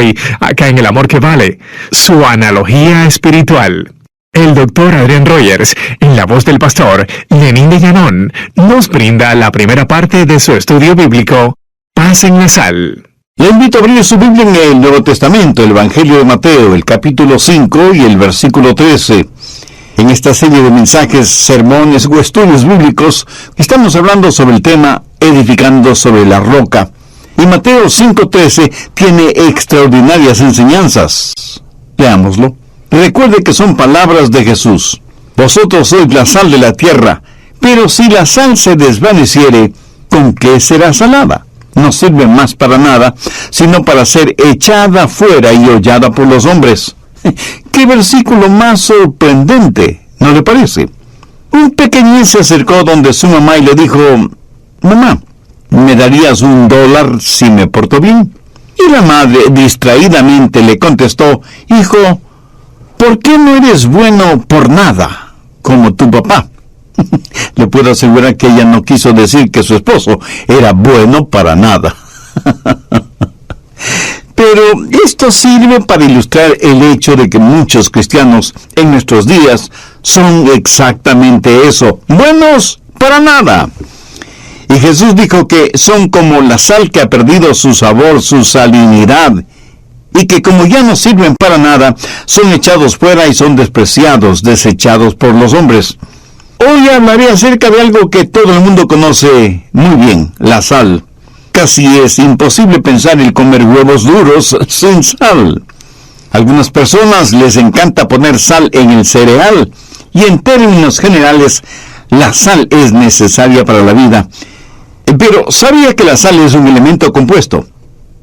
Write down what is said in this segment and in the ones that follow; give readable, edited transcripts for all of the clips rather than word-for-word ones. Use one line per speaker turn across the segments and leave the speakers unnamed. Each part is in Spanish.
hoy, acá en El Amor que Vale, su analogía espiritual. El doctor Adrián Rogers, en la voz del pastor Lenín de Llanón, nos brinda la primera parte de su estudio bíblico, Paz en la Sal.
Le invito a abrir su Biblia en el Nuevo Testamento, el Evangelio de Mateo, el capítulo 5 y el versículo 13. En esta serie de mensajes, sermones o estudios bíblicos, estamos hablando sobre el tema edificando sobre la roca. Y Mateo 5:13 tiene extraordinarias enseñanzas. Leámoslo. Recuerde que son palabras de Jesús. Vosotros sois la sal de la tierra, pero si la sal se desvaneciere, ¿con qué será salada? No sirve más para nada, sino para ser echada fuera y hollada por los hombres. ¡Qué versículo más sorprendente! ¿No le parece? Un pequeñín se acercó donde su mamá y le dijo: «Mamá, ¿me darías $1 si me porto bien?». Y la madre distraídamente le contestó: «Hijo, ¿por qué no eres bueno por nada, como tu papá?». Le puedo asegurar que ella no quiso decir que su esposo era bueno para nada. Pero esto sirve para ilustrar el hecho de que muchos cristianos en nuestros días son exactamente eso, buenos para nada. Y Jesús dijo que son como la sal que ha perdido su sabor, su salinidad, y que como ya no sirven para nada, son echados fuera y son despreciados, desechados por los hombres. Hoy hablaré acerca de algo que todo el mundo conoce muy bien, la sal. Casi es imposible pensar en comer huevos duros sin sal. A algunas personas les encanta poner sal en el cereal, y en términos generales, la sal es necesaria para la vida. Pero ¿sabía que la sal es un elemento compuesto?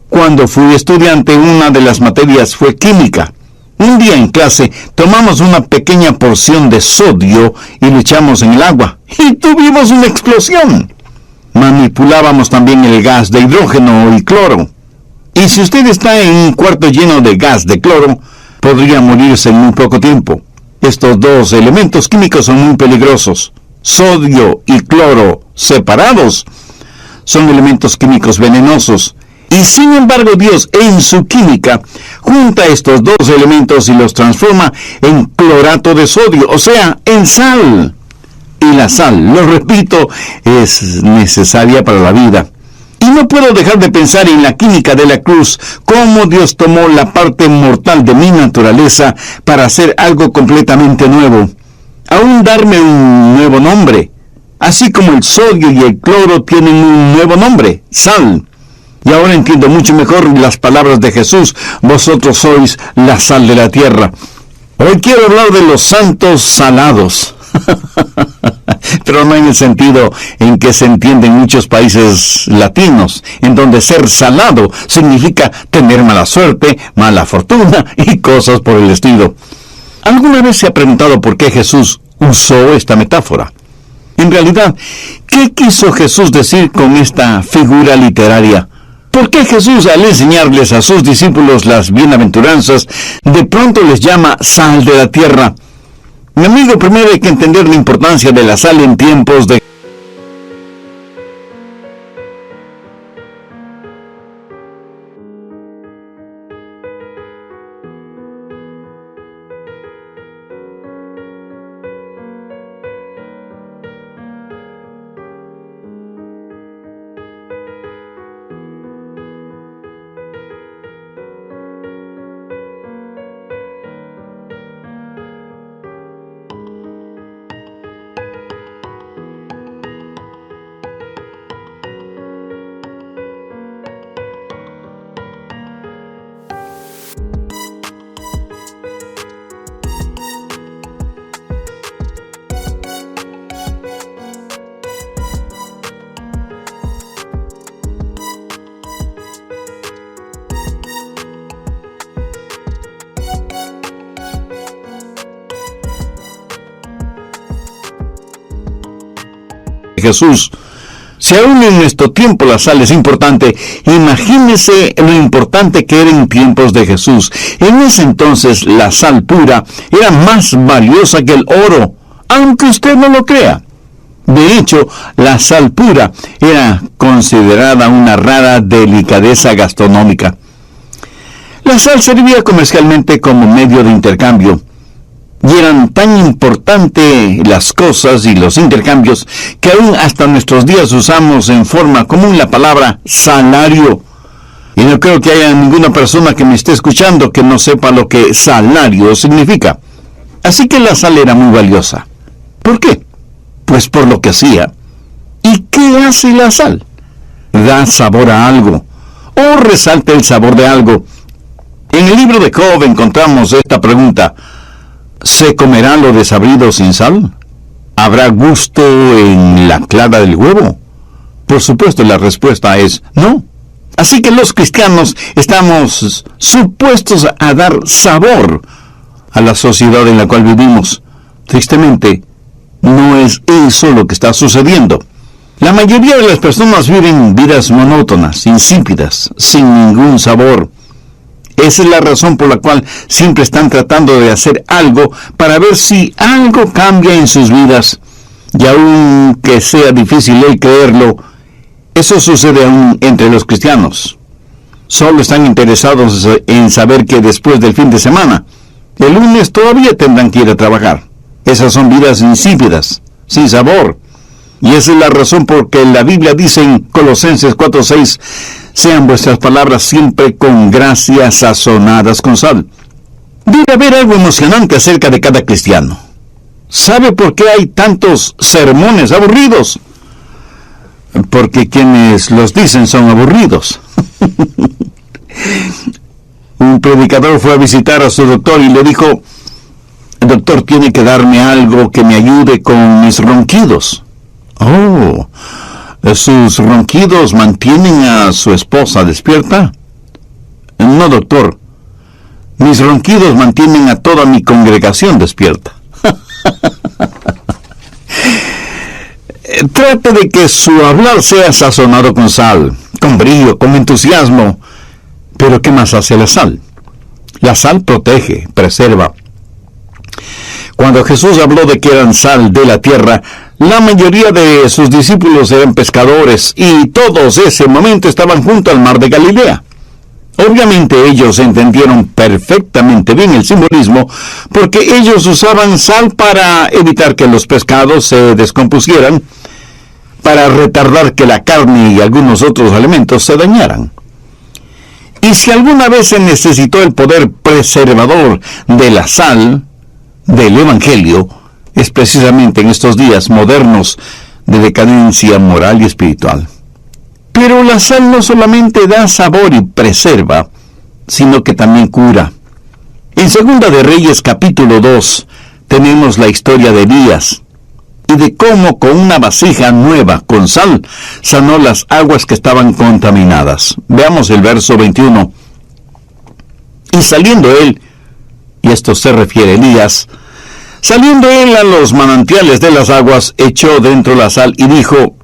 Cuando fui estudiante, una de las materias fue química. Un día en clase tomamos una pequeña porción de sodio y lo echamos en el agua, y tuvimos una explosión. Manipulábamos también el gas de hidrógeno y cloro. Y si usted está en un cuarto lleno de gas de cloro, podría morirse en muy poco tiempo. Estos dos elementos químicos son muy peligrosos. Sodio y cloro separados son elementos químicos venenosos. Y sin embargo, Dios en su química junta estos dos elementos y los transforma en clorato de sodio, o sea, en sal. Y la sal, lo repito, es necesaria para la vida. Y no puedo dejar de pensar en la química de la cruz, cómo Dios tomó la parte mortal de mi naturaleza para hacer algo completamente nuevo, aún darme un nuevo nombre, así como el sodio y el cloro tienen un nuevo nombre, sal. Y ahora entiendo mucho mejor las palabras de Jesús: vosotros sois la sal de la tierra. Hoy quiero hablar de los santos salados. Pero no en el sentido en que se entiende en muchos países latinos, en donde ser salado significa tener mala suerte, mala fortuna y cosas por el estilo. ¿Alguna vez se ha preguntado por qué Jesús usó esta metáfora? En realidad, ¿qué quiso Jesús decir con esta figura literaria? ¿Por qué Jesús, al enseñarles a sus discípulos las bienaventuranzas, de pronto les llama sal de la tierra? Mi amigo, primero hay que entender la importancia de la sal en tiempos de Jesús. Si aún en nuestro tiempo la sal es importante, imagínese lo importante que era en tiempos de Jesús. En ese entonces la sal pura era más valiosa que el oro, aunque usted no lo crea. De hecho, la sal pura era considerada una rara delicadeza gastronómica. La La sal servía comercialmente como medio de intercambio, y eran tan importantes las cosas y los intercambios que aún hasta nuestros días usamos en forma común la palabra salario. Y no creo que haya ninguna persona que me esté escuchando que no sepa lo que salario significa. Así que la sal era muy valiosa. ¿Por qué? Pues por lo que hacía. ¿Y qué hace la sal? Da sabor a algo, o resalta el sabor de algo. En el libro de Job encontramos esta pregunta: ¿se comerá lo desabrido sin sal? ¿Habrá gusto en la clara del huevo? Por supuesto, la respuesta es no. Así que los cristianos estamos supuestos a dar sabor a la sociedad en la cual vivimos. Tristemente, no es eso lo que está sucediendo. La mayoría de las personas viven vidas monótonas, insípidas, sin ningún sabor. Esa es la razón por la cual siempre están tratando de hacer algo para ver si algo cambia en sus vidas. Y aunque sea difícil el creerlo, eso sucede aún entre los cristianos. Solo están interesados en saber que después del fin de semana, el lunes todavía tendrán que ir a trabajar. Esas son vidas insípidas, sin sabor. Y esa es la razón por que la Biblia dice en Colosenses 4:6, sean vuestras palabras siempre con gracia sazonadas con sal. Debe haber algo emocionante acerca de cada cristiano. ¿Sabe por qué hay tantos sermones aburridos? Porque quienes los dicen son aburridos. Un predicador fue a visitar a su doctor y le dijo: doctor, tiene que darme algo que me ayude con mis ronquidos. Oh, ¿sus ronquidos mantienen a su esposa despierta? No, doctor. Mis ronquidos mantienen a toda mi congregación despierta. Trate de que su hablar sea sazonado con sal, con brillo, con entusiasmo. Pero ¿qué más hace la sal? La sal protege, preserva. Cuando Jesús habló de que eran sal de la tierra, la mayoría de sus discípulos eran pescadores y todos ese momento estaban junto al mar de Galilea. Obviamente ellos entendieron perfectamente bien el simbolismo, porque ellos usaban sal para evitar que los pescados se descompusieran, para retardar que la carne y algunos otros alimentos se dañaran. Y si alguna vez se necesitó el poder preservador de la sal, del Evangelio, es precisamente en estos días modernos de decadencia moral y espiritual. Pero la sal no solamente da sabor y preserva, sino que también cura. En Segunda de Reyes capítulo 2 tenemos la historia de Elías y de cómo con una vasija nueva con sal sanó las aguas que estaban contaminadas. Veamos el verso 21. Y saliendo él, y esto se refiere a Elías, saliendo él a los manantiales de las aguas, echó dentro la sal y dijo: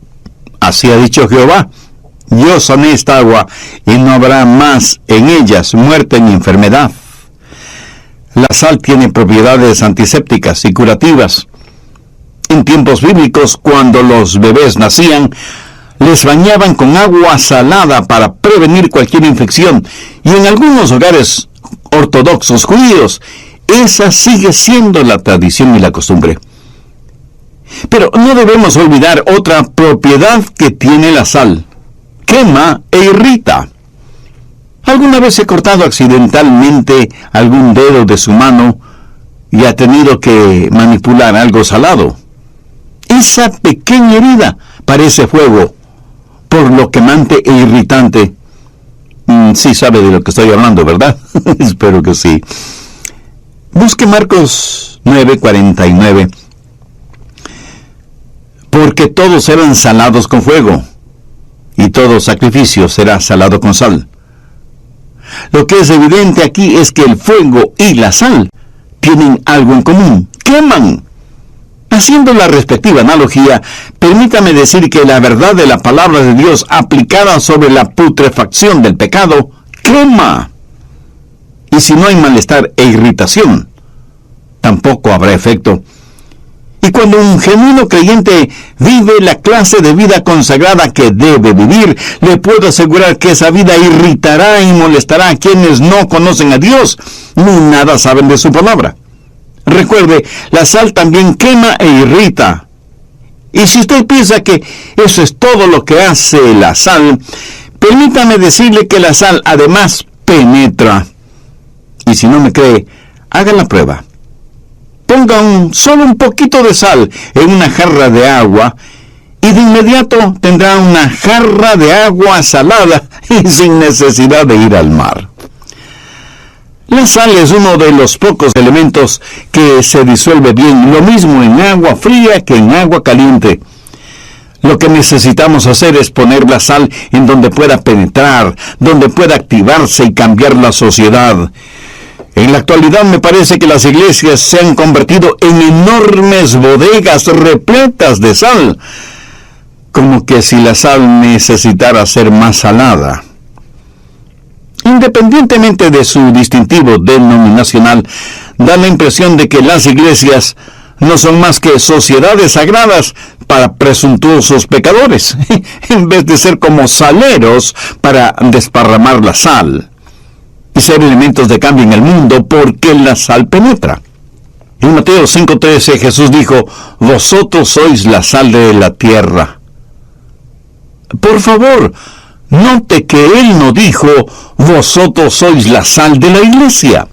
así ha dicho Jehová, yo sané esta agua y no habrá más en ellas muerte ni enfermedad. La sal tiene propiedades antisépticas y curativas. En tiempos bíblicos, cuando los bebés nacían, les bañaban con agua salada para prevenir cualquier infección, y en algunos hogares ortodoxos judíos, esa sigue siendo la tradición y la costumbre. Pero no debemos olvidar otra propiedad que tiene la sal: quema e irrita. ¿Alguna vez he cortado accidentalmente algún dedo de su mano y ha tenido que manipular algo salado? Esa pequeña herida parece fuego, por lo quemante e irritante. Sí sabe de lo que estoy hablando, ¿verdad? Espero que sí. Busque Marcos 9:49. Porque todos eran salados con fuego, y todo sacrificio será salado con sal. Lo que es evidente aquí es que el fuego y la sal tienen algo en común: queman. Haciendo la respectiva analogía, permítame decir que la verdad de la palabra de Dios aplicada sobre la putrefacción del pecado quema. Y si no hay malestar e irritación, tampoco habrá efecto. Y cuando un genuino creyente vive la clase de vida consagrada que debe vivir, le puedo asegurar que esa vida irritará y molestará a quienes no conocen a Dios ni nada saben de su palabra. Recuerde, la sal también quema e irrita. Y si usted piensa que eso es todo lo que hace la sal, permítame decirle que la sal además penetra. Y si no me cree, haga la prueba. Ponga solo un poquito de sal en una jarra de agua y de inmediato tendrá una jarra de agua salada y sin necesidad de ir al mar. La sal es uno de los pocos elementos que se disuelve bien, lo mismo en agua fría que en agua caliente. Lo que necesitamos hacer es poner la sal en donde pueda penetrar, donde pueda activarse y cambiar la sociedad. En la actualidad me parece que las iglesias se han convertido en enormes bodegas repletas de sal, como que si la sal necesitara ser más salada. Independientemente de su distintivo denominacional, da la impresión de que las iglesias no son más que sociedades sagradas para presuntuosos pecadores, en vez de ser como saleros para desparramar la sal y ser elementos de cambio en el mundo, porque la sal penetra. En Mateo 5:13 Jesús dijo: vosotros sois la sal de la tierra. Por favor, note que Él no dijo: vosotros sois la sal de la iglesia.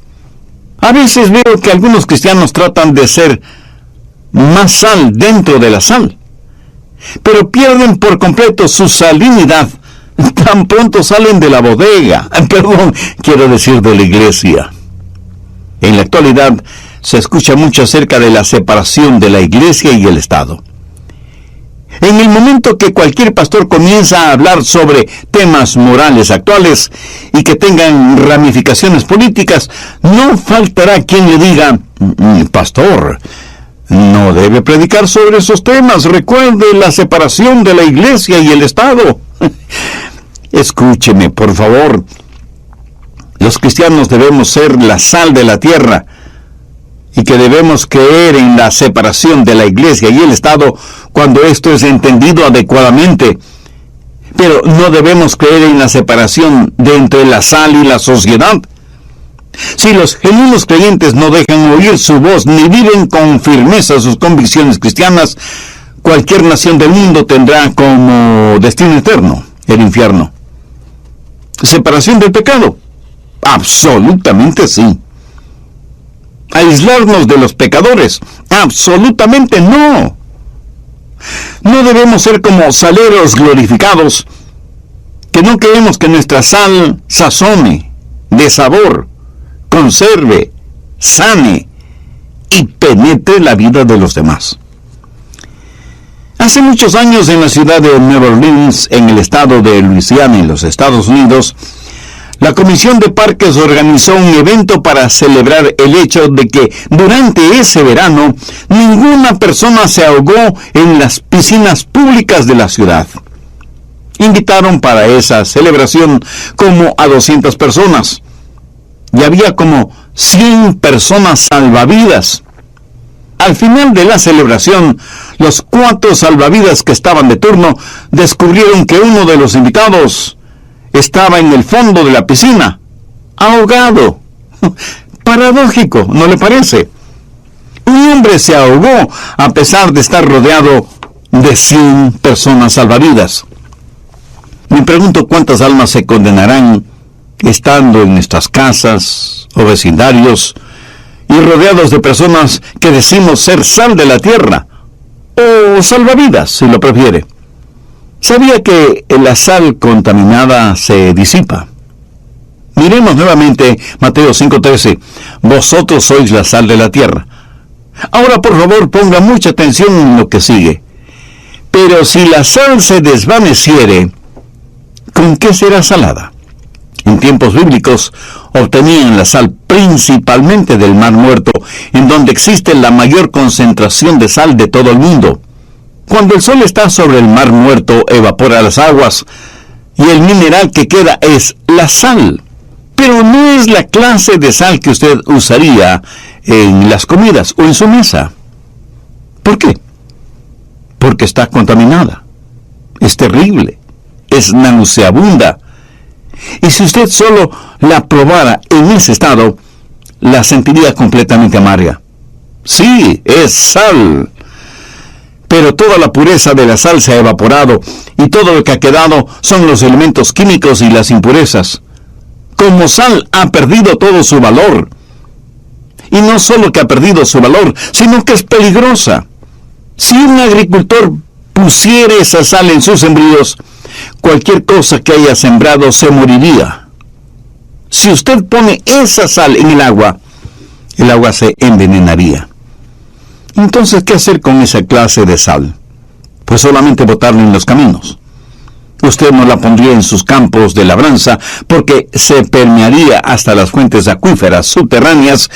A veces veo que algunos cristianos tratan de ser más sal dentro de la sal, pero pierden por completo su salinidad tan pronto salen de la bodega, quiero decir de la iglesia. En la actualidad se escucha mucho acerca de la separación de la iglesia y el Estado. En el momento que cualquier pastor comienza a hablar sobre temas morales actuales y que tengan ramificaciones políticas, no faltará quien le diga: pastor, no debe predicar sobre esos temas, recuerde la separación de la iglesia y el Estado. Escúcheme, por favor. Los cristianos debemos ser la sal de la tierra y que debemos creer en la separación de la iglesia y el Estado cuando esto es entendido adecuadamente. Pero no debemos creer en la separación de entre la sal y la sociedad. Si los genuinos creyentes no dejan oír su voz ni viven con firmeza sus convicciones cristianas, cualquier nación del mundo tendrá como destino eterno el infierno. ¿Separación del pecado? Absolutamente sí. ¿Aislarnos de los pecadores? Absolutamente no. No debemos ser como saleros glorificados, que no queremos que nuestra sal sazone, dé sabor, conserve, sane y penetre la vida de los demás. Hace muchos años, en la ciudad de Nueva Orleans, en el estado de Luisiana, en los Estados Unidos, la Comisión de Parques organizó un evento para celebrar el hecho de que durante ese verano ninguna persona se ahogó en las piscinas públicas de la ciudad. Invitaron para esa celebración como a 200 personas y había como 100 personas salvavidas. Al final de la celebración, los 4 salvavidas que estaban de turno descubrieron que uno de los invitados estaba en el fondo de la piscina, ahogado. Paradójico, ¿no le parece? Un hombre se ahogó a pesar de estar rodeado de 100 personas salvavidas. Me pregunto cuántas almas se condenarán estando en nuestras casas o vecindarios y rodeados de personas que decimos ser sal de la tierra, o salvavidas, si lo prefiere. ¿Sabía que la sal contaminada se disipa? Miremos nuevamente Mateo 5:13. Vosotros sois la sal de la tierra. Ahora, por favor, ponga mucha atención en lo que sigue. Pero si la sal se desvaneciere, ¿con qué será salada? En tiempos bíblicos obtenían la sal principalmente del Mar Muerto, en donde existe la mayor concentración de sal de todo el mundo. Cuando el sol está sobre el Mar Muerto, evapora las aguas, y el mineral que queda es la sal. Pero no es la clase de sal que usted usaría en las comidas o en su mesa. ¿Por qué? Porque está contaminada. Es terrible. Es nauseabunda. Y si usted solo la probara en ese estado, la sentiría completamente amarga. Sí, es sal. Pero toda la pureza de la sal se ha evaporado y todo lo que ha quedado son los elementos químicos y las impurezas. Como sal ha perdido todo su valor. Y no solo que ha perdido su valor, sino que es peligrosa. Si un agricultor pusiera esa sal en sus sembríos, cualquier cosa que haya sembrado se moriría. Si usted pone esa sal en el agua se envenenaría. Entonces, ¿qué hacer con esa clase de sal? Pues solamente botarla en los caminos. Usted no la pondría en sus campos de labranza porque se permearía hasta las fuentes acuíferas subterráneas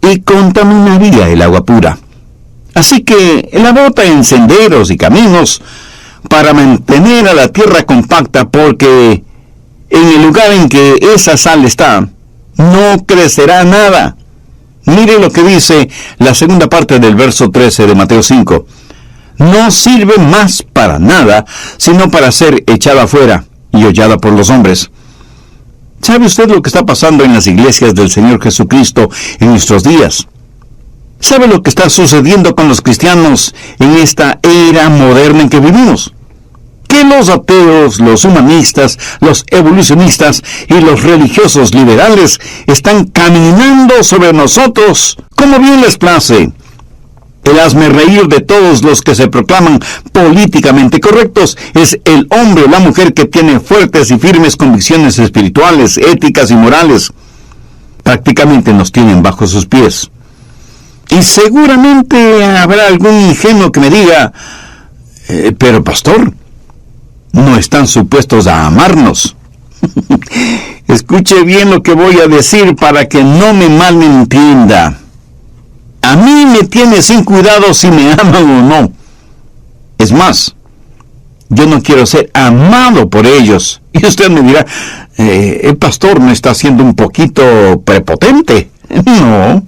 y contaminaría el agua pura. Así que la bota en senderos y caminos para mantener a la tierra compacta, porque en el lugar en que esa sal está, no crecerá nada. Mire lo que dice la segunda parte del verso 13 de Mateo 5. No sirve más para nada, sino para ser echada afuera y hollada por los hombres. ¿Sabe usted lo que está pasando en las iglesias del Señor Jesucristo en nuestros días? ¿Sabe lo que está sucediendo con los cristianos en esta era moderna en que vivimos? Que los ateos, los humanistas, los evolucionistas y los religiosos liberales están caminando sobre nosotros como bien les place. El hazmerreír de todos los que se proclaman políticamente correctos es el hombre o la mujer que tiene fuertes y firmes convicciones espirituales, éticas y morales. Prácticamente nos tienen bajo sus pies. Y seguramente habrá algún ingenuo que me diga, pero pastor, no están supuestos a amarnos. Escuche bien lo que voy a decir para que no me malentienda. A mí me tiene sin cuidado si me aman o no. Es más, yo no quiero ser amado por ellos. Y usted me dirá, el pastor no está siendo un poquito prepotente. No.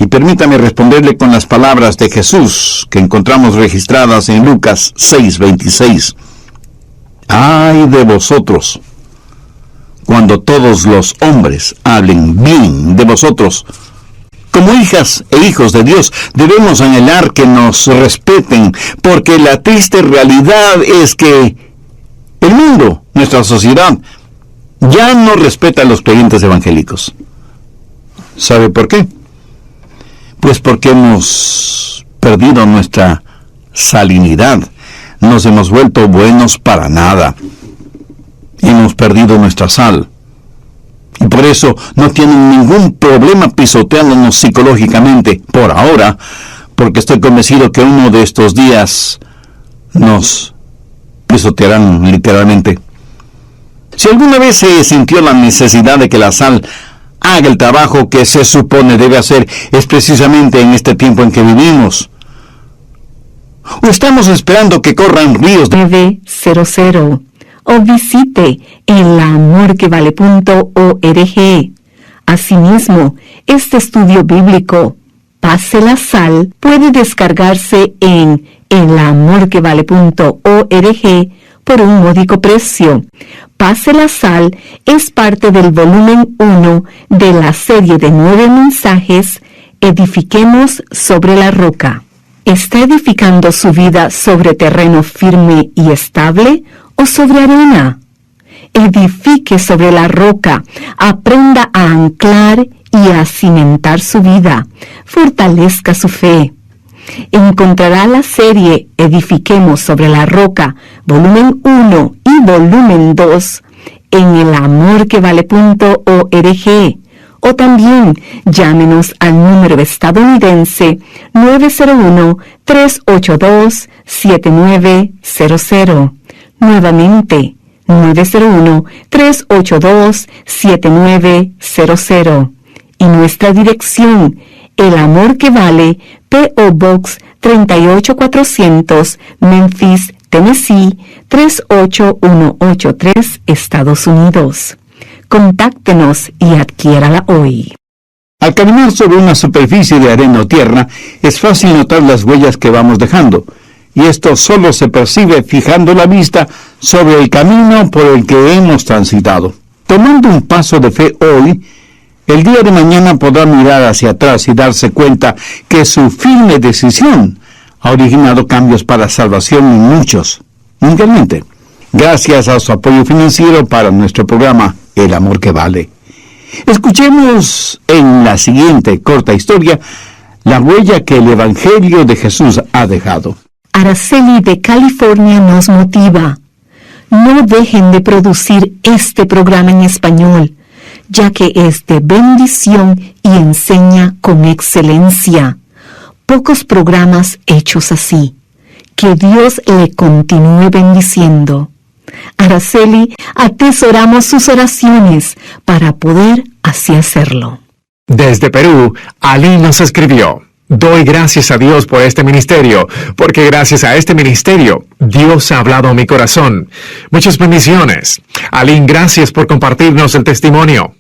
Y permítame responderle con las palabras de Jesús que encontramos registradas en Lucas 6:26. ¡Ay de vosotros! Cuando todos los hombres hablen bien de vosotros. Como hijas e hijos de Dios, debemos anhelar que nos respeten, porque la triste realidad es que el mundo, nuestra sociedad, ya no respeta a los creyentes evangélicos. ¿Sabe por qué? Pues porque hemos perdido nuestra salinidad, nos hemos vuelto buenos para nada, hemos perdido nuestra sal. Y por eso no tienen ningún problema pisoteándonos psicológicamente, por ahora, porque estoy convencido que uno de estos días nos pisotearán literalmente. Si alguna vez se sintió la necesidad de que la sal haga el trabajo que se supone debe hacer, es precisamente en este tiempo en que vivimos. ¿O estamos esperando que corran ríos de
900 o visite elamorquevale.org. Asimismo, este estudio bíblico, Pase la Sal, puede descargarse en elamorquevale.org por un módico precio. Pase la Sal es parte del volumen 1 de la serie de 9 mensajes Edifiquemos sobre la roca. ¿Está edificando su vida sobre terreno firme y estable o sobre arena? Edifique sobre la roca, aprenda a anclar y a cimentar su vida, fortalezca su fe. Encontrará la serie Edifiquemos sobre la roca, volumen 1 y volumen 2 en elamorquevale.org, o también llámenos al número estadounidense 901-382-7900. Nuevamente, 901-382-7900. Y nuestra dirección, El Amor que Vale, P.O. Box 38400, Memphis, Tennessee 38183, Estados Unidos. Contáctenos y adquiérala hoy.
Al caminar sobre una superficie de arena o tierra, es fácil notar las huellas que vamos dejando, y esto solo se percibe fijando la vista sobre el camino por el que hemos transitado. Tomando un paso de fe hoy, el día de mañana podrá mirar hacia atrás y darse cuenta que su firme decisión ha originado cambios para salvación en muchos, mundialmente, gracias a su apoyo financiero para nuestro programa El Amor que Vale. Escuchemos en la siguiente corta historia la huella que el Evangelio de Jesús ha dejado.
Araceli de California nos motiva. No dejen de producir este programa en español, ya que es de bendición y enseña con excelencia. Pocos programas hechos así. Que Dios le continúe bendiciendo. Araceli, atesoramos sus oraciones para poder así hacerlo.
Desde Perú, Ali nos escribió: doy gracias a Dios por este ministerio, porque gracias a este ministerio, Dios ha hablado a mi corazón. Muchas bendiciones. Ali, gracias por compartirnos el testimonio.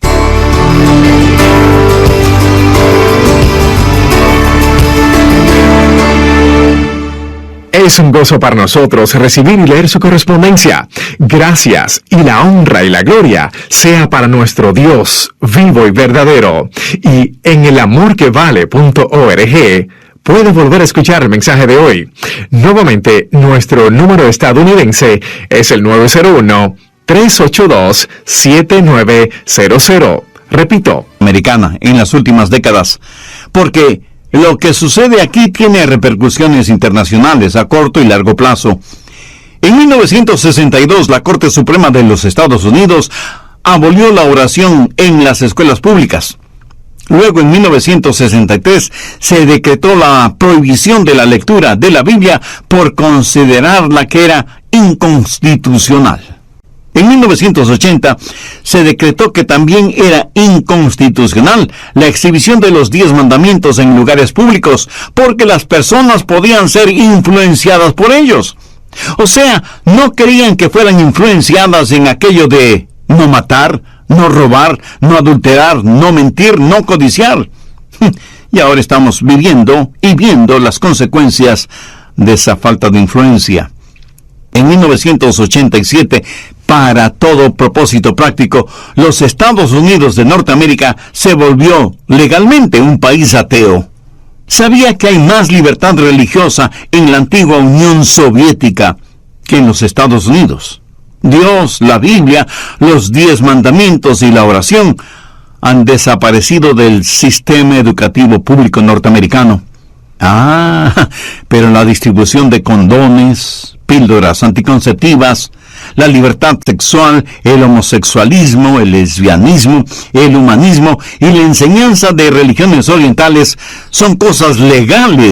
Es un gozo para nosotros recibir y leer su correspondencia. Gracias, y la honra y la gloria sea para nuestro Dios vivo y verdadero. Y en elamorquevale.org puede volver a escuchar el mensaje de hoy. Nuevamente, nuestro número estadounidense es el 901-382-7900. Repito,
Americana en las últimas décadas, porque lo que sucede aquí tiene repercusiones internacionales a corto y largo plazo. En 1962, la Corte Suprema de los Estados Unidos abolió la oración en las escuelas públicas. Luego, en 1963, se decretó la prohibición de la lectura de la Biblia por considerarla que era inconstitucional. En 1980 se decretó que también era inconstitucional la exhibición de los 10 mandamientos en lugares públicos, porque las personas podían ser influenciadas por ellos. O sea, no querían que fueran influenciadas en aquello de no matar, no robar, no adulterar, no mentir, no codiciar. Y ahora estamos viviendo y viendo las consecuencias de esa falta de influencia. En 1987, para todo propósito práctico, los Estados Unidos de Norteamérica se volvió legalmente un país ateo. ¿Sabía que hay más libertad religiosa en la antigua Unión Soviética que en los Estados Unidos? Dios, la Biblia, los 10 mandamientos y la oración han desaparecido del sistema educativo público norteamericano. Pero la distribución de condones, píldoras anticonceptivas, la libertad sexual, el homosexualismo, el lesbianismo, el humanismo y la enseñanza de religiones orientales son cosas legales.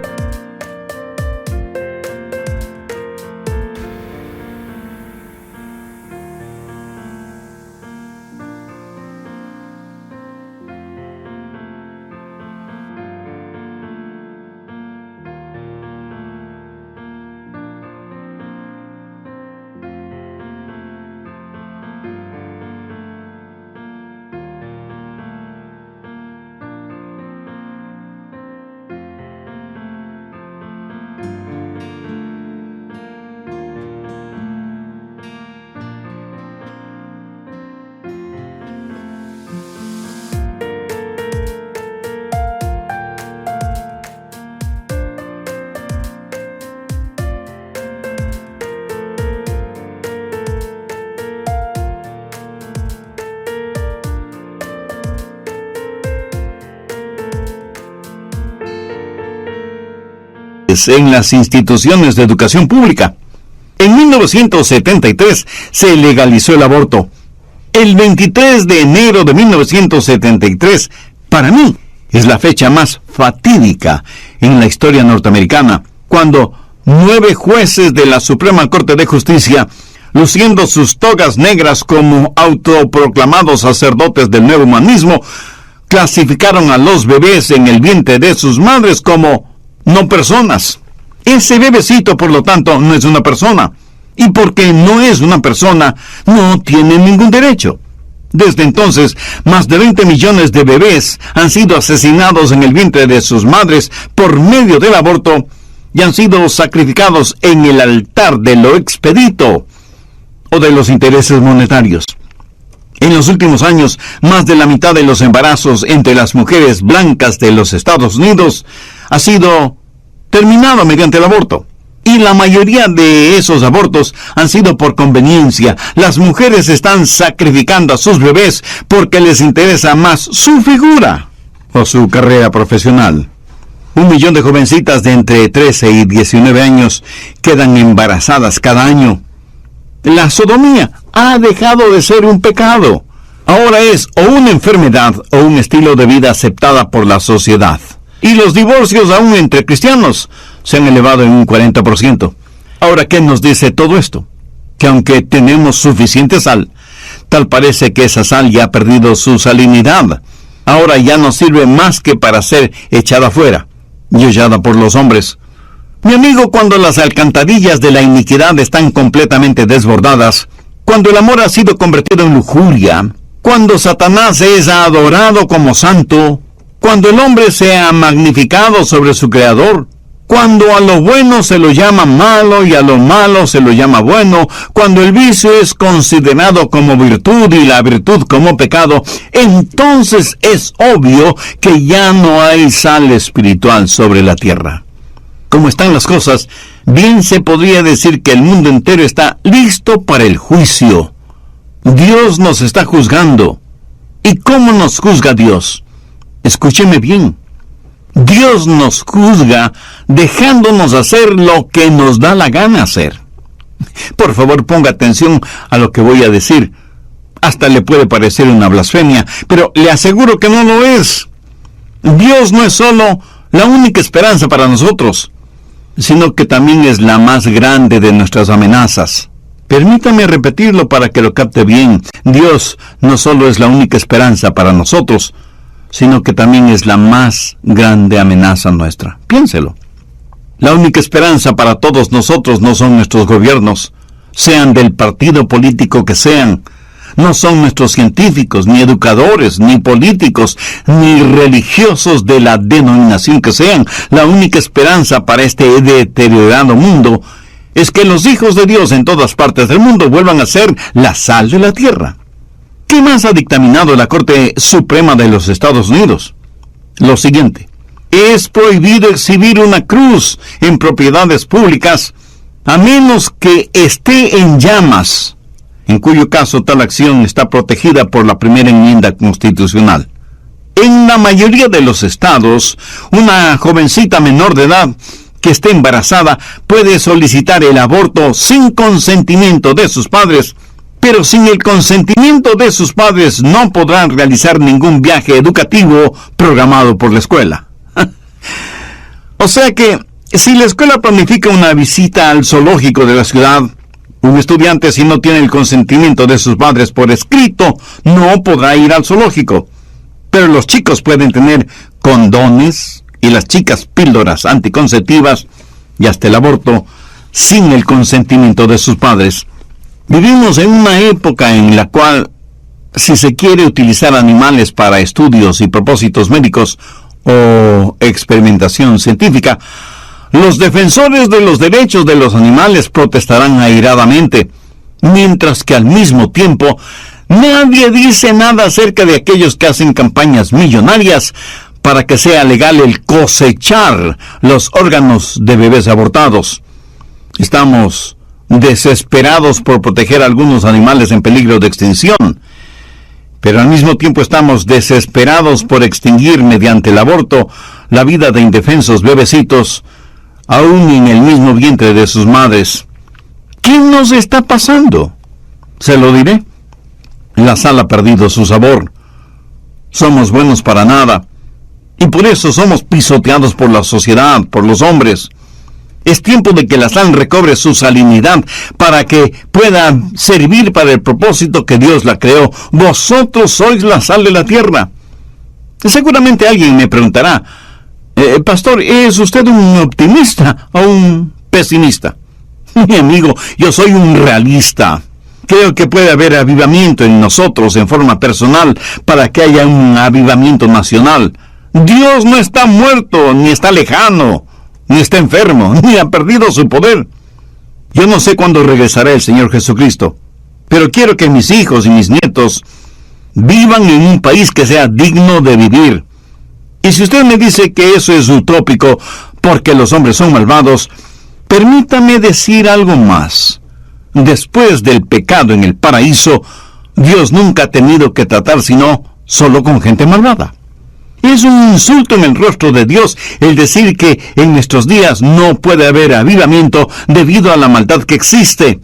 En las instituciones de educación pública. En 1973 se legalizó el aborto. El 23 de enero de 1973, para mí, es la fecha más fatídica en la historia norteamericana, cuando 9 jueces de la Suprema Corte de Justicia, luciendo sus togas negras como autoproclamados sacerdotes del nuevo humanismo, clasificaron a los bebés en el vientre de sus madres como no personas. Ese bebecito, por lo tanto, no es una persona. Y porque no es una persona, no tiene ningún derecho. Desde entonces, más de 20 millones de bebés han sido asesinados en el vientre de sus madres por medio del aborto y han sido sacrificados en el altar de lo expedito o de los intereses monetarios. En los últimos años, más de la mitad de los embarazos entre las mujeres blancas de los Estados Unidos ha sido terminado mediante el aborto. Y la mayoría de esos abortos han sido por conveniencia. Las mujeres están sacrificando a sus bebés porque les interesa más su figura o su carrera profesional. 1 millón de jovencitas de entre 13 y 19 años quedan embarazadas cada año. La sodomía ha dejado de ser un pecado. Ahora es o una enfermedad o un estilo de vida aceptada por la sociedad. Y los divorcios aún entre cristianos se han elevado en un 40%. Ahora, ¿qué nos dice todo esto? Que aunque tenemos suficiente sal, tal parece que esa sal ya ha perdido su salinidad. Ahora ya no sirve más que para ser echada fuera y hollada por los hombres. Mi amigo, cuando las alcantarillas de la iniquidad están completamente desbordadas, cuando el amor ha sido convertido en lujuria, cuando Satanás es adorado como santo, cuando el hombre se ha magnificado sobre su creador, cuando a lo bueno se lo llama malo y a lo malo se lo llama bueno, cuando el vicio es considerado como virtud y la virtud como pecado, entonces es obvio que ya no hay sal espiritual sobre la tierra. Como están las cosas, bien se podría decir que el mundo entero está listo para el juicio. Dios nos está juzgando. ¿Y cómo nos juzga Dios? Escúcheme bien. Dios nos juzga dejándonos hacer lo que nos da la gana hacer. Por favor, ponga atención a lo que voy a decir. Hasta le puede parecer una blasfemia, pero le aseguro que no lo es. Dios no es solo la única esperanza para nosotros, sino que también es la más grande de nuestras amenazas. Permítame repetirlo para que lo capte bien. Dios no solo es la única esperanza para nosotros, sino que también es la más grande amenaza nuestra. Piénselo. La única esperanza para todos nosotros no son nuestros gobiernos, sean del partido político que sean. No son nuestros científicos, ni educadores, ni políticos, ni religiosos de la denominación que sean. La única esperanza para este deteriorado mundo es que los hijos de Dios en todas partes del mundo vuelvan a ser la sal de la tierra. ¿Qué más ha dictaminado la Corte Suprema de los Estados Unidos? Lo siguiente: es prohibido exhibir una cruz en propiedades públicas a menos que esté en llamas, en cuyo caso tal acción está protegida por la primera enmienda constitucional. En la mayoría de los estados, una jovencita menor de edad que esté embarazada puede solicitar el aborto sin consentimiento de sus padres, pero sin el consentimiento de sus padres no podrán realizar ningún viaje educativo programado por la escuela. O sea que, si la escuela planifica una visita al zoológico de la ciudad, un estudiante, si no tiene el consentimiento de sus padres por escrito, no podrá ir al zoológico. Pero los chicos pueden tener condones y las chicas píldoras anticonceptivas y hasta el aborto sin el consentimiento de sus padres. Vivimos en una época en la cual, si se quiere utilizar animales para estudios y propósitos médicos o experimentación científica, los defensores de los derechos de los animales protestarán airadamente, mientras que al mismo tiempo nadie dice nada acerca de aquellos que hacen campañas millonarias para que sea legal el cosechar los órganos de bebés abortados. Estamos desesperados por proteger a algunos animales en peligro de extinción, pero al mismo tiempo estamos desesperados por extinguir mediante el aborto la vida de indefensos bebecitos, aún en el mismo vientre de sus madres. ¿Qué nos está pasando? Se lo diré. La sal ha perdido su sabor. Somos buenos para nada, y por eso somos pisoteados por la sociedad, por los hombres. Es tiempo de que la sal recobre su salinidad para que pueda servir para el propósito que Dios la creó. Vosotros sois la sal de la tierra. Seguramente alguien me preguntará: pastor, ¿es usted un optimista o un pesimista? Mi amigo, yo soy un realista. Creo que puede haber avivamiento en nosotros en forma personal para que haya un avivamiento nacional. Dios no está muerto, ni está lejano, ni está enfermo, ni ha perdido su poder. Yo no sé cuándo regresará el Señor Jesucristo, pero quiero que mis hijos y mis nietos vivan en un país que sea digno de vivir. Y si usted me dice que eso es utópico porque los hombres son malvados, permítame decir algo más. Después del pecado en el paraíso, Dios nunca ha tenido que tratar sino solo con gente malvada. Es un insulto en el rostro de Dios el decir que en nuestros días no puede haber avivamiento debido a la maldad que existe.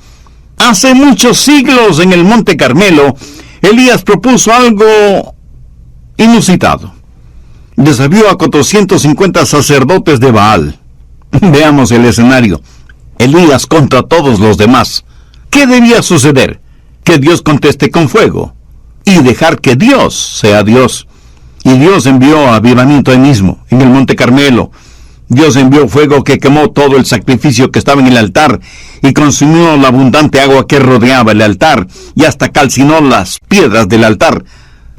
Hace muchos siglos en el Monte Carmelo, Elías propuso algo inusitado. Desafió a 450 sacerdotes de Baal. Veamos el escenario. Elías contra todos los demás. ¿Qué debía suceder? Que Dios conteste con fuego y dejar que Dios sea Dios. Y Dios envió avivamiento ahí mismo, en el Monte Carmelo. Dios envió fuego que quemó todo el sacrificio que estaba en el altar y consumió la abundante agua que rodeaba el altar y hasta calcinó las piedras del altar.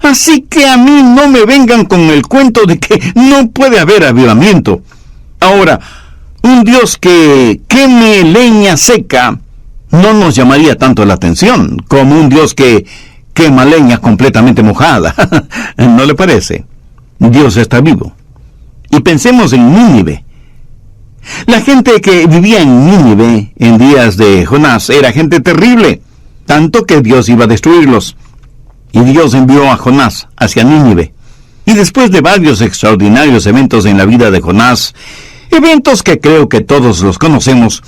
Así que a mí no me vengan con el cuento de que no puede haber avivamiento. Ahora, un Dios que queme leña seca no nos llamaría tanto la atención como un Dios que quema leña completamente mojada. ¿No le parece? Dios está vivo. Y pensemos en Nínive. La gente que vivía en Nínive en días de Jonás era gente terrible, tanto que Dios iba a destruirlos. Y Dios envió a Jonás hacia Nínive. Y después de varios extraordinarios eventos en la vida de Jonás, eventos que creo que todos los conocemos,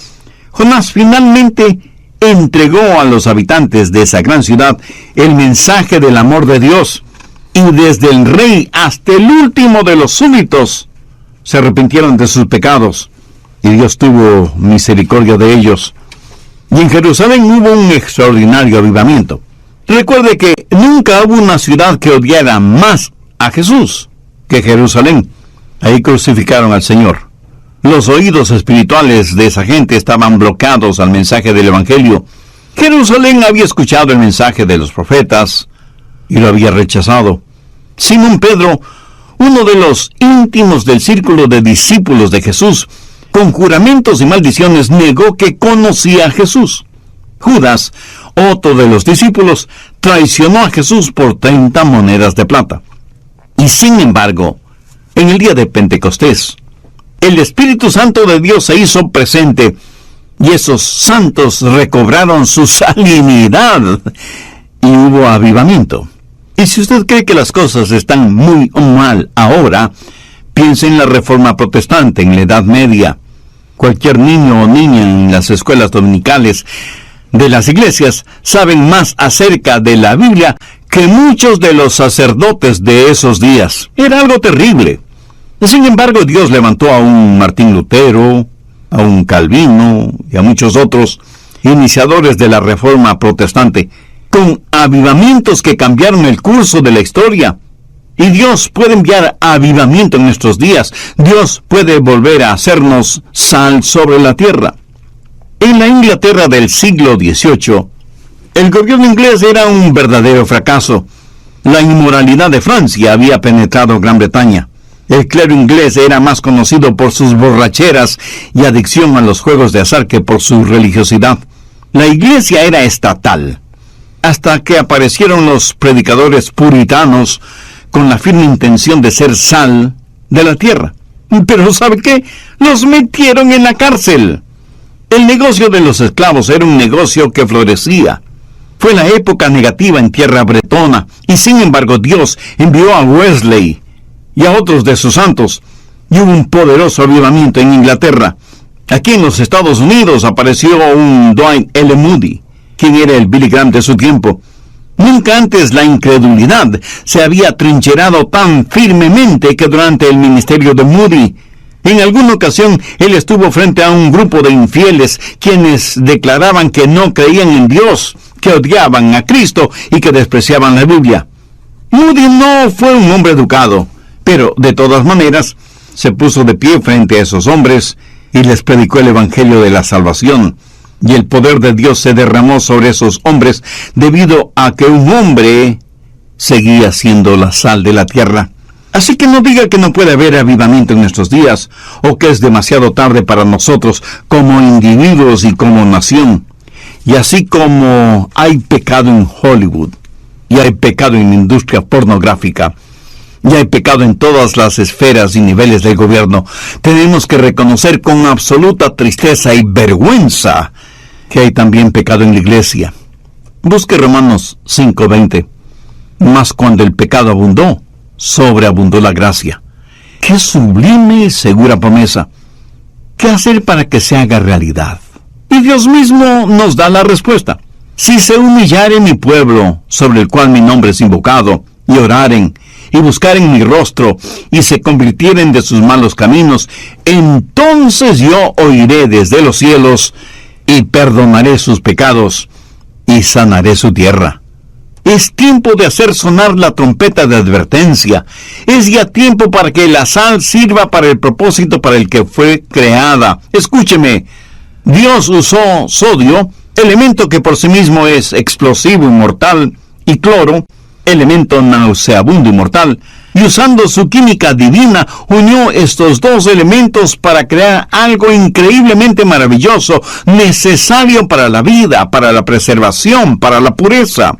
Jonás finalmente entregó a los habitantes de esa gran ciudad el mensaje del amor de Dios. Y desde el rey hasta el último de los súbditos se arrepintieron de sus pecados. Y Dios tuvo misericordia de ellos. Y en Jerusalén hubo un extraordinario avivamiento. Recuerde que nunca hubo una ciudad que odiara más a Jesús que Jerusalén. Ahí crucificaron al Señor. Los oídos espirituales de esa gente estaban bloqueados al mensaje del Evangelio. Jerusalén había escuchado el mensaje de los profetas y lo había rechazado. Simón Pedro, uno de los íntimos del círculo de discípulos de Jesús, con juramentos y maldiciones negó que conocía a Jesús. Judas, otro de los discípulos, traicionó a Jesús por 30 monedas de plata. Y sin embargo, en el día de Pentecostés, el Espíritu Santo de Dios se hizo presente y esos santos recobraron su salinidad y hubo avivamiento. Y si usted cree que las cosas están muy mal ahora, piense en la Reforma Protestante en la Edad Media. Cualquier niño o niña en las escuelas dominicales de las iglesias saben más acerca de la Biblia que muchos de los sacerdotes de esos días. Era algo terrible. Sin embargo, Dios levantó a un Martín Lutero, a un Calvino y a muchos otros iniciadores de la Reforma Protestante, con avivamientos que cambiaron el curso de la historia. Y Dios puede enviar avivamiento en nuestros días. Dios puede volver a hacernos sal sobre la tierra. En la Inglaterra del siglo XVIII, el gobierno inglés era un verdadero fracaso. La inmoralidad de Francia había penetrado Gran Bretaña. El clero inglés era más conocido por sus borracheras y adicción a los juegos de azar que por su religiosidad. La iglesia era estatal, hasta que aparecieron los predicadores puritanos con la firme intención de ser sal de la tierra. Pero ¿sabe qué? Los metieron en la cárcel. El negocio de los esclavos era un negocio que florecía. Fue la época negativa en tierra bretona, y sin embargo Dios envió a Wesley y a otros de sus santos, y hubo un poderoso avivamiento en Inglaterra. Aquí en los Estados Unidos apareció un Dwight L. Moody, quien era el Billy Graham de su tiempo. Nunca antes la incredulidad se había trincherado tan firmemente que durante el ministerio de Moody. En alguna ocasión, él estuvo frente a un grupo de infieles, quienes declaraban que no creían en Dios, que odiaban a Cristo y que despreciaban la Biblia. Moody no fue un hombre educado, pero de todas maneras se puso de pie frente a esos hombres y les predicó el Evangelio de la salvación. Y el poder de Dios se derramó sobre esos hombres debido a que un hombre seguía siendo la sal de la tierra. Así que no diga que no puede haber avivamiento en nuestros días, o que es demasiado tarde para nosotros como individuos y como nación. Y así como hay pecado en Hollywood, y hay pecado en la industria pornográfica, y hay pecado en todas las esferas y niveles del gobierno, tenemos que reconocer con absoluta tristeza y vergüenza que hay también pecado en la iglesia. Busque Romanos 5:20. Mas cuando el pecado abundó, sobreabundó la gracia. ¡Qué sublime y segura promesa! ¿Qué hacer para que se haga realidad? Y Dios mismo nos da la respuesta. Si se humillare mi pueblo, sobre el cual mi nombre es invocado, y oraren, y buscaren mi rostro, y se convirtieren de sus malos caminos, entonces yo oiré desde los cielos, y perdonaré sus pecados, y sanaré su tierra. Es tiempo de hacer sonar la trompeta de advertencia. Es ya tiempo para que la sal sirva para el propósito para el que fue creada. Escúcheme, Dios usó sodio, elemento que por sí mismo es explosivo y mortal, y cloro, elemento nauseabundo y mortal, y usando su química divina, unió estos dos elementos para crear algo increíblemente maravilloso, necesario para la vida, para la preservación, para la pureza.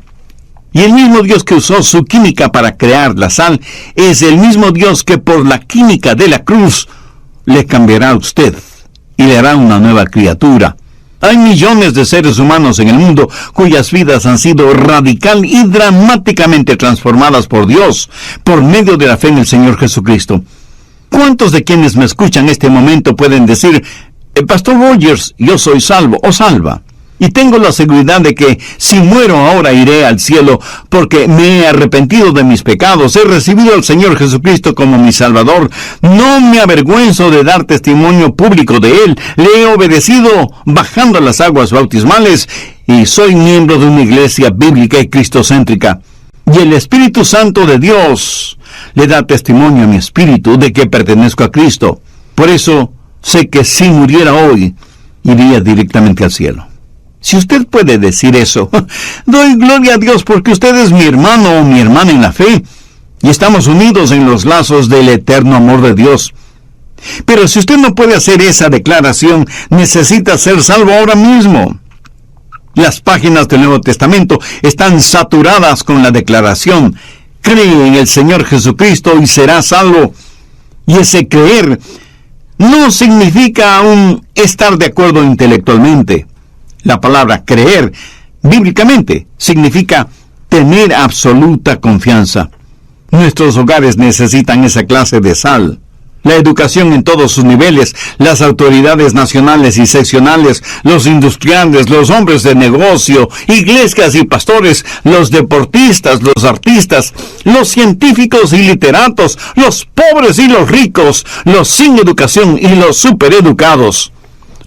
Y el mismo Dios que usó su química para crear la sal, es el mismo Dios que por la química de la cruz le cambiará a usted y le hará una nueva criatura. Hay millones de seres humanos en el mundo cuyas vidas han sido radical y dramáticamente transformadas por Dios, por medio de la fe en el Señor Jesucristo. ¿Cuántos de quienes me escuchan en este momento pueden decir, Pastor Rogers, yo soy salvo o salva? Y tengo la seguridad de que si muero ahora iré al cielo porque me he arrepentido de mis pecados, he recibido al Señor Jesucristo como mi Salvador, no me avergüenzo de dar testimonio público de Él, le he obedecido bajando las aguas bautismales y soy miembro de una iglesia bíblica y cristocéntrica. Y el Espíritu Santo de Dios le da testimonio a mi espíritu de que pertenezco a Cristo. Por eso sé que si muriera hoy, iría directamente al cielo. Si usted puede decir eso, doy gloria a Dios porque usted es mi hermano o mi hermana en la fe y estamos unidos en los lazos del eterno amor de Dios. Pero si usted no puede hacer esa declaración, necesita ser salvo ahora mismo. Las páginas del Nuevo Testamento están saturadas con la declaración: cree en el Señor Jesucristo y serás salvo. Y ese creer no significa aún estar de acuerdo intelectualmente. La palabra creer, bíblicamente, significa tener absoluta confianza. Nuestros hogares necesitan esa clase de sal. La educación en todos sus niveles, las autoridades nacionales y seccionales, los industriales, los hombres de negocio, iglesias y pastores, los deportistas, los artistas, los científicos y literatos, los pobres y los ricos, los sin educación y los supereducados.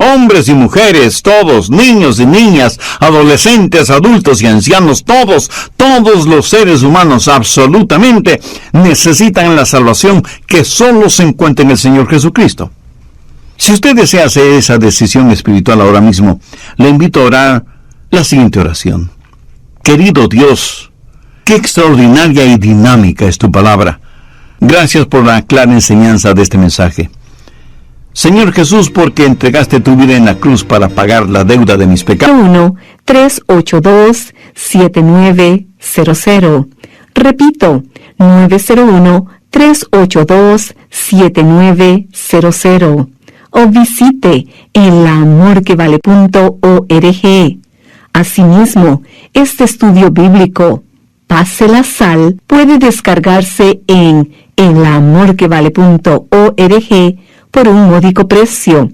Hombres y mujeres, todos, niños y niñas, adolescentes, adultos y ancianos, todos los seres humanos absolutamente necesitan la salvación que solo se encuentra en el Señor Jesucristo. Si usted desea hacer esa decisión espiritual ahora mismo, le invito a orar la siguiente oración. Querido Dios, qué extraordinaria y dinámica es tu palabra. Gracias por la clara enseñanza de este mensaje. Señor Jesús, porque entregaste tu vida en la cruz para pagar la deuda de mis pecados.
1-382-7900. Repito, 901-382-7900. O visite elamorquevale.org. Asimismo, este estudio bíblico, Pase la Sal, puede descargarse en elamorquevale.org por un módico precio.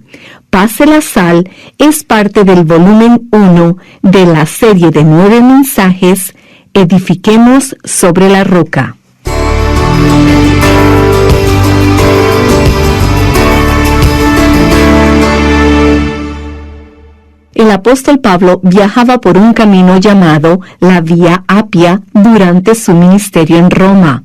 Pase la Sal es parte del volumen 1 de la serie de 9 mensajes Edifiquemos sobre la Roca. El apóstol Pablo viajaba por un camino llamado la Vía Apia durante su ministerio en Roma.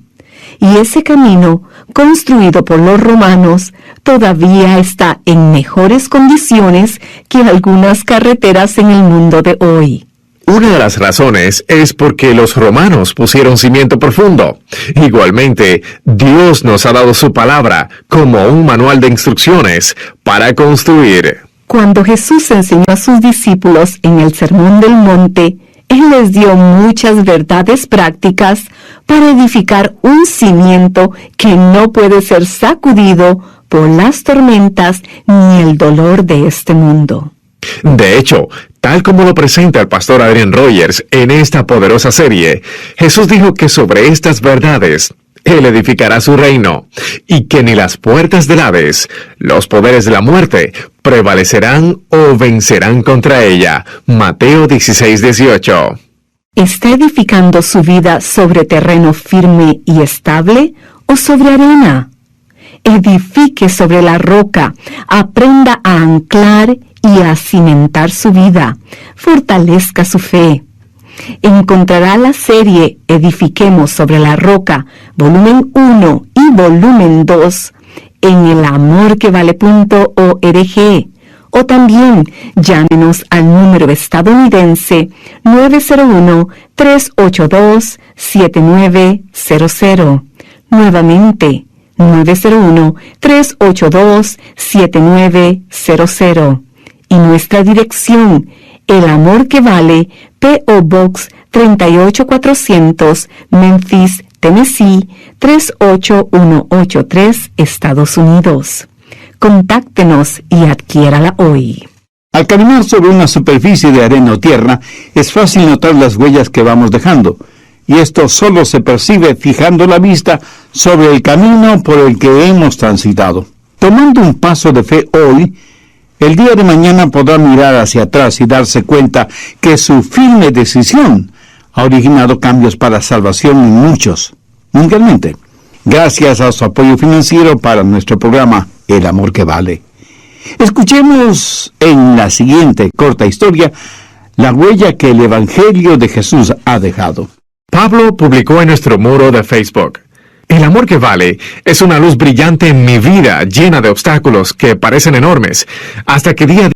y ese camino, construido por los romanos, todavía está en mejores condiciones que algunas carreteras en el mundo de hoy.
Una de las razones es porque los romanos pusieron cimiento profundo. Igualmente, Dios nos ha dado su palabra como un manual de instrucciones para construir.
Cuando Jesús enseñó a sus discípulos en el Sermón del Monte, Él les dio muchas verdades prácticas para edificar un cimiento que no puede ser sacudido por las tormentas ni el dolor de este mundo.
De hecho, tal como lo presenta el pastor Adrian Rogers en esta poderosa serie, Jesús dijo que sobre estas verdades Él edificará su reino, y que ni las puertas del Hades, los poderes de la muerte, prevalecerán o vencerán contra ella. Mateo 16:18.
¿Está edificando su vida sobre terreno firme y estable o sobre arena? Edifique sobre la roca, aprenda a anclar y a cimentar su vida, fortalezca su fe. Encontrará la serie Edifiquemos sobre la Roca, volumen 1 y volumen 2 en elamorquevale.org, o también llámenos al número estadounidense 901-382-7900. Nuevamente, 901-382-7900. Y nuestra dirección, El Amor que Vale, P.O. Box 38400, Memphis, Tennessee 38183, Estados Unidos. Contáctenos y adquiérala hoy.
Al caminar sobre una superficie de arena o tierra, es fácil notar las huellas que vamos dejando, y esto solo se percibe fijando la vista sobre el camino por el que hemos transitado. Tomando un paso de fe hoy, el día de mañana podrá mirar hacia atrás y darse cuenta que su firme decisión ha originado cambios para salvación en muchos, mundialmente, gracias a su apoyo financiero para nuestro programa El Amor que Vale. Escuchemos en la siguiente corta historia la huella que el Evangelio de Jesús ha dejado.
Pablo publicó en nuestro muro de Facebook: El amor que vale es una luz brillante en mi vida, llena de obstáculos que parecen enormes, hasta que día a día